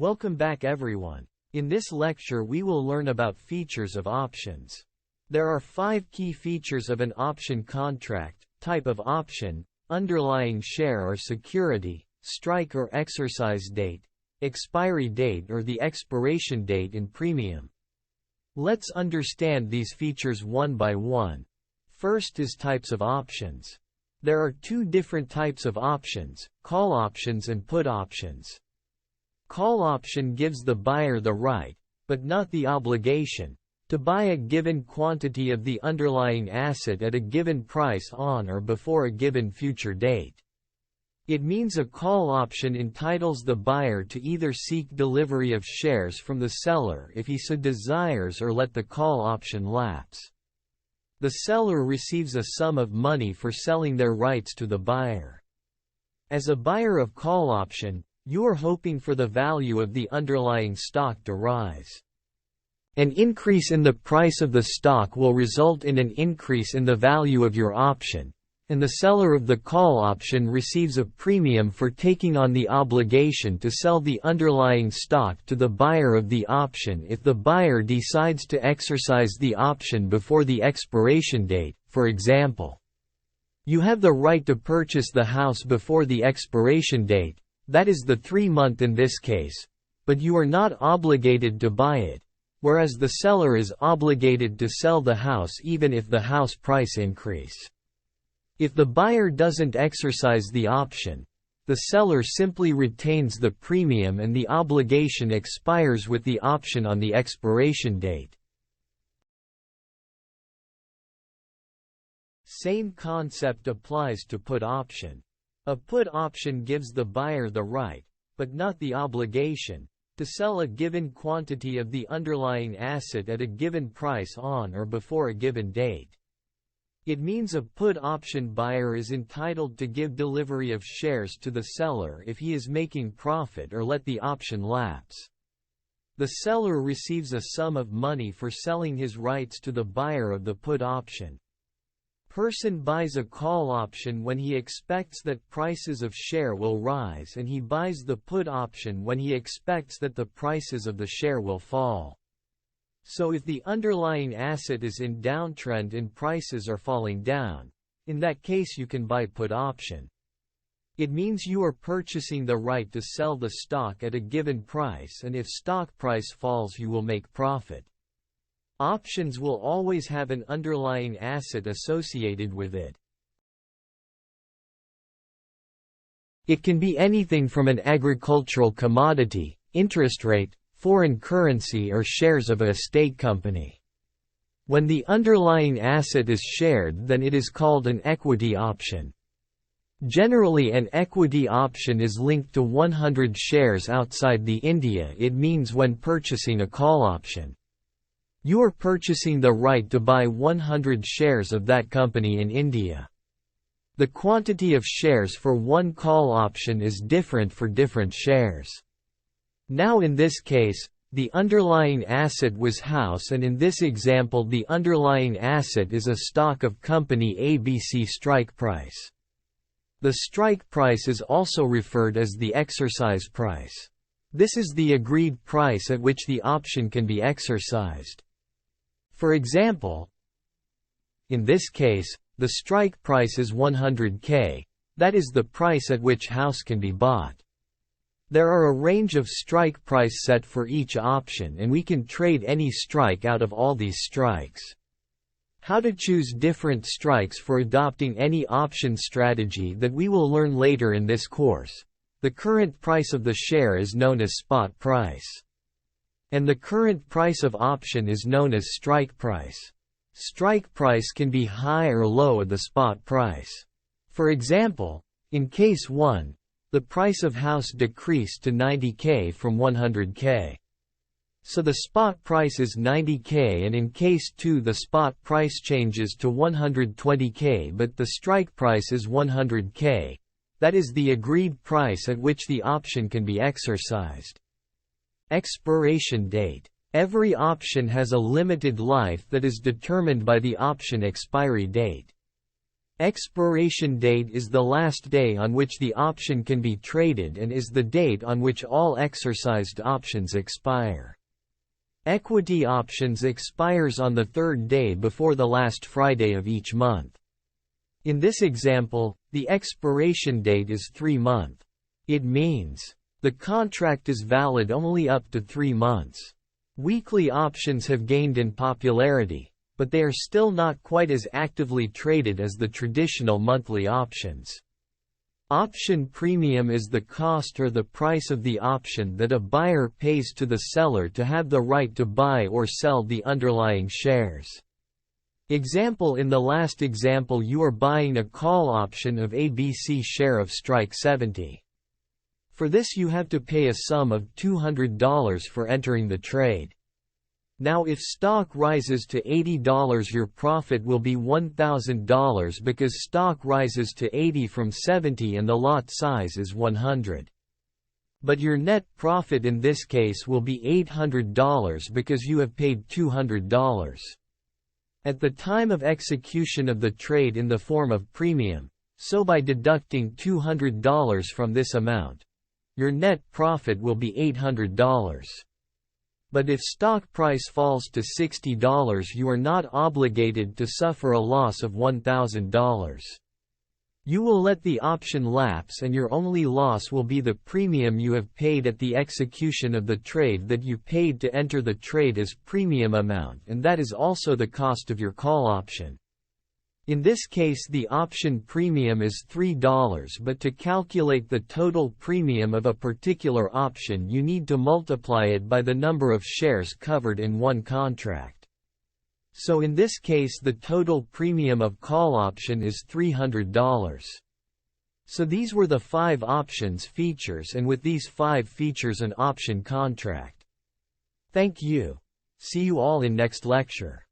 Welcome back everyone. In this lecture we will learn about features of options. There are 5 key features of an option contract: type of option, underlying share or security, strike or exercise date, expiry date or the expiration date in premium. Let's understand these features one by one. First is types of options. There are 2 different types of options: call options and put options. Call option gives the buyer the right, but not the obligation, to buy a given quantity of the underlying asset at a given price on or before a given future date. It means a call option entitles the buyer to either seek delivery of shares from the seller if he so desires or let the call option lapse. The seller receives a sum of money for selling their rights to the buyer. As a buyer of call option, you are hoping for the value of the underlying stock to rise. An increase in the price of the stock will result in an increase in the value of your option, and the seller of the call option receives a premium for taking on the obligation to sell the underlying stock to the buyer of the option if the buyer decides to exercise the option before the expiration date. For example, you have the right to purchase the house before the expiration date, that is the 3-month in this case, but you are not obligated to buy it, whereas the seller is obligated to sell the house even if the house price increase. If the buyer doesn't exercise the option, the seller simply retains the premium and the obligation expires with the option on the expiration date. Same concept applies to put option. A put option gives the buyer the right, but not the obligation, to sell a given quantity of the underlying asset at a given price on or before a given date. It means a put option buyer is entitled to give delivery of shares to the seller if he is making profit or let the option lapse. The seller receives a sum of money for selling his rights to the buyer of the put option. Person buys a call option when he expects that prices of share will rise, and he buys the put option when he expects that the prices of the share will fall. So if the underlying asset is in downtrend and prices are falling down, in that case you can buy put option. It means you are purchasing the right to sell the stock at a given price, and if stock price falls you will make profit. Options will always have an underlying asset associated with it. It can be anything from an agricultural commodity, interest rate, foreign currency, or shares of a estate company. When the underlying asset is shared, then it is called an equity option. Generally, an equity option is linked to 100 shares outside the India. It means when purchasing a call option, you are purchasing the right to buy 100 shares of that company in India. The quantity of shares for one call option is different for different shares. Now in this case, the underlying asset was house, and in this example the underlying asset is a stock of company ABC strike price. The strike price is also referred as the exercise price. This is the agreed price at which the option can be exercised. For example, in this case, the strike price is 100K, that is the price at which house can be bought. There are a range of strike price set for each option, and we can trade any strike out of all these strikes. How to choose different strikes for adopting any option strategy that we will learn later in this course. The current price of the share is known as spot price, and the current price of option is known as strike price. Strike price can be high or low at the spot price. For example, in case 1, the price of house decreased to 90K from 100K. So the spot price is 90K, and in case 2 the spot price changes to 120K but the strike price is 100K. That is the agreed price at which the option can be exercised. Expiration date. Every option has a limited life that is determined by the option expiry date. Expiration date is the last day on which the option can be traded and is the date on which all exercised options expire. Equity options expires on the third day before the last Friday of each month. In this example, the expiration date is 3 months. It means the contract is valid only up to 3 months. Weekly options have gained in popularity, but they are still not quite as actively traded as the traditional monthly options. Option premium is the cost or the price of the option that a buyer pays to the seller to have the right to buy or sell the underlying shares. Example: in the last example, you are buying a call option of ABC share of Strike 70. For this you have to pay a sum of $200 for entering the trade. Now if stock rises to $80, your profit will be $1,000 because stock rises to 80 from 70 and the lot size is 100. But your net profit in this case will be $800 because you have paid $200 at the time of execution of the trade in the form of premium, so by deducting $200 from this amount, your net profit will be $800. But if stock price falls to $60, you are not obligated to suffer a loss of $1,000. You will let the option lapse and your only loss will be the premium you have paid at the execution of the trade that you paid to enter the trade as premium amount, and that is also the cost of your call option. In this case the option premium is $3, but to calculate the total premium of a particular option you need to multiply it by the number of shares covered in one contract. So in this case the total premium of call option is $300. So these were the 5 options features, and with these 5 features an option contract. Thank you. See you all in next lecture.